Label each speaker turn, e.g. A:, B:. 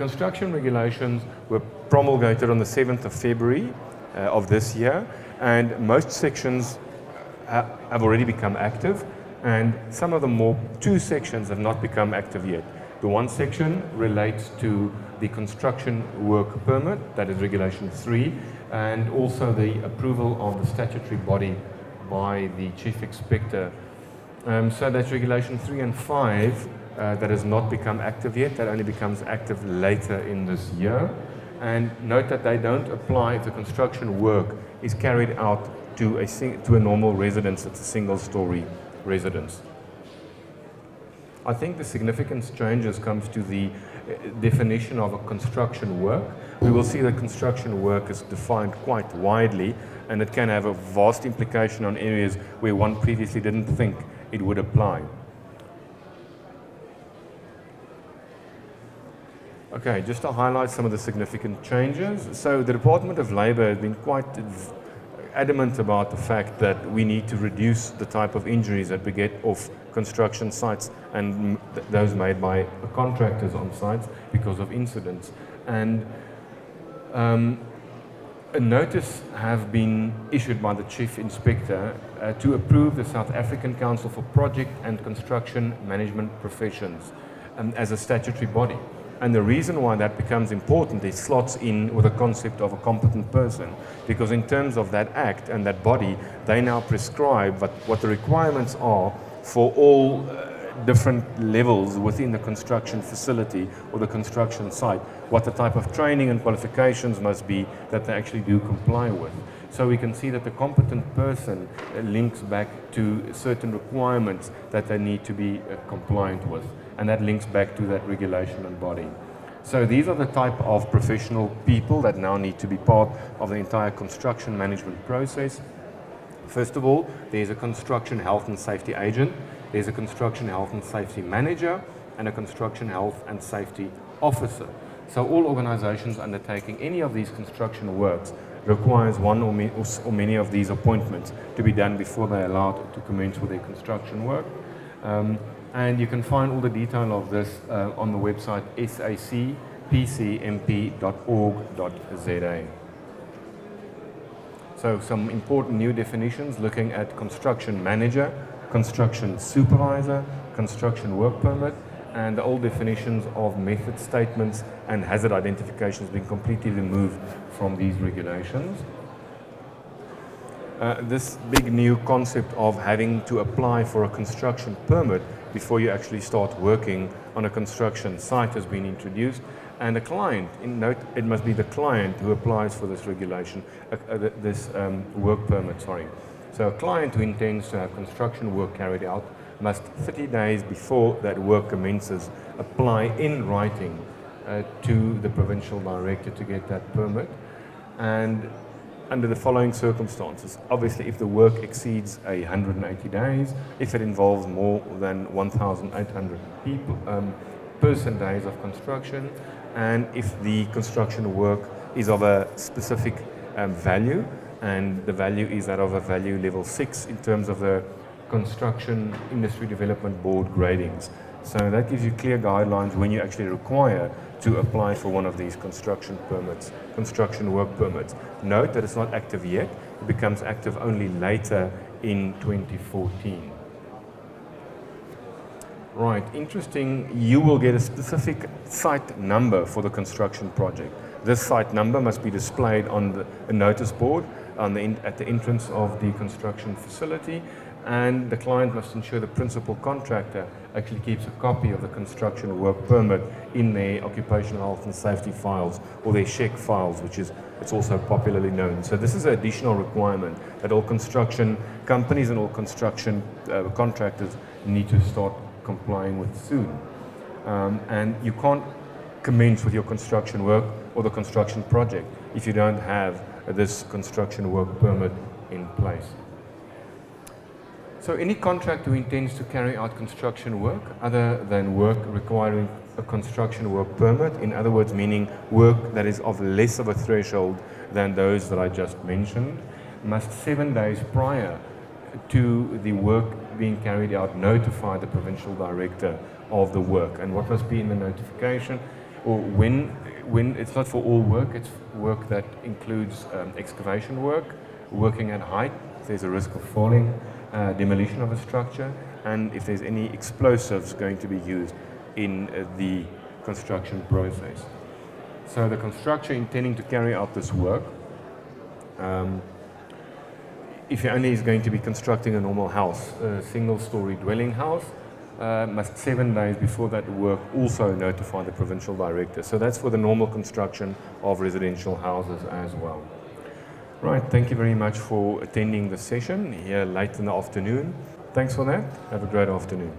A: construction regulations were promulgated on the 7th of February of this year, and most sections have already become active, and some of the two sections have not become active yet. The one section relates to the construction work permit, that is Regulation 3, and also the approval of the statutory body by the Chief Inspector. So that's Regulation 3 and 5 that has not become active yet. That only becomes active later in this year. And note that they don't apply if the construction work is carried out to a normal residence. It's a single-story residence. I think the significant changes comes to the definition of a construction work. We will see that construction work is defined quite widely, and it can have a vast implication on areas where one previously didn't think it would apply. Okay, just to highlight some of the significant changes. So the Department of Labour has been quite adamant about the fact that we need to reduce the type of injuries that we get off construction sites and those made by contractors on sites because of incidents. And a notice have been issued by the Chief Inspector to approve the South African Council for Project and Construction Management Professions as a statutory body. And the reason why that becomes important is slots in with the concept of a competent person, because in terms of that act and that body, they now prescribe what the requirements are for all different levels within the construction facility or the construction site, what the type of training and qualifications must be that they actually do comply with. So we can see that the competent person links back to certain requirements that they need to be compliant with. And that links back to that regulation and body. So these are the type of professional people that now need to be part of the entire construction management process. First of all, there's a construction health and safety agent, there's a construction health and safety manager, and a construction health and safety officer. So all organizations undertaking any of these construction works requires one or many of these appointments to be done before they're allowed to commence with their construction work. And you can find all the detail of this on the website sacpcmp.org.za. So some important new definitions looking at construction manager, construction supervisor, construction work permit, and the old definitions of method statements and hazard identifications being completely removed from these regulations. This big new concept of having to apply for a construction permit before you actually start working on a construction site has been introduced, and the client, note it must be the client who applies for this regulation, work permit, sorry. So a client who intends to have construction work carried out must 30 days before that work commences apply in writing to the provincial director to get that permit. And under the following circumstances, obviously if the work exceeds 180 days, if it involves more than 1,800 person days of construction, and if the construction work is of a specific value, and the value is that of a value level 6 in terms of the Construction Industry Development Board gradings. So that gives you clear guidelines when you actually require to apply for one of these construction permits, construction work permits. Note that it's not active yet. It becomes active only later in 2014. Right, interesting, you will get a specific site number for the construction project. This site number must be displayed on a notice board at the entrance of the construction facility, and the client must ensure the principal contractor actually keeps a copy of the construction work permit in their occupational health and safety files, or their SHEC files, which is it's also popularly known. So this is an additional requirement that all construction companies and all construction contractors need to start complying with soon. And you can't commence with your construction work or the construction project if you don't have this construction work permit in place. So any contractor who intends to carry out construction work other than work requiring a construction work permit, in other words meaning work that is of less of a threshold than those that I just mentioned, must 7 days prior to the work being carried out notify the provincial director of the work. And what must be in the notification? or when it's not for all work, it's work that includes excavation work, working at height, if there's a risk of falling, demolition of a structure, and if there's any explosives going to be used in the construction process. So the constructor intending to carry out this work, if he only is going to be constructing a normal house, a single-story dwelling house, must 7 days before that work also notify the provincial director. So that's for the normal construction of residential houses as well. Right, thank you very much for attending the session here late in the afternoon. Thanks for that. Have a great afternoon.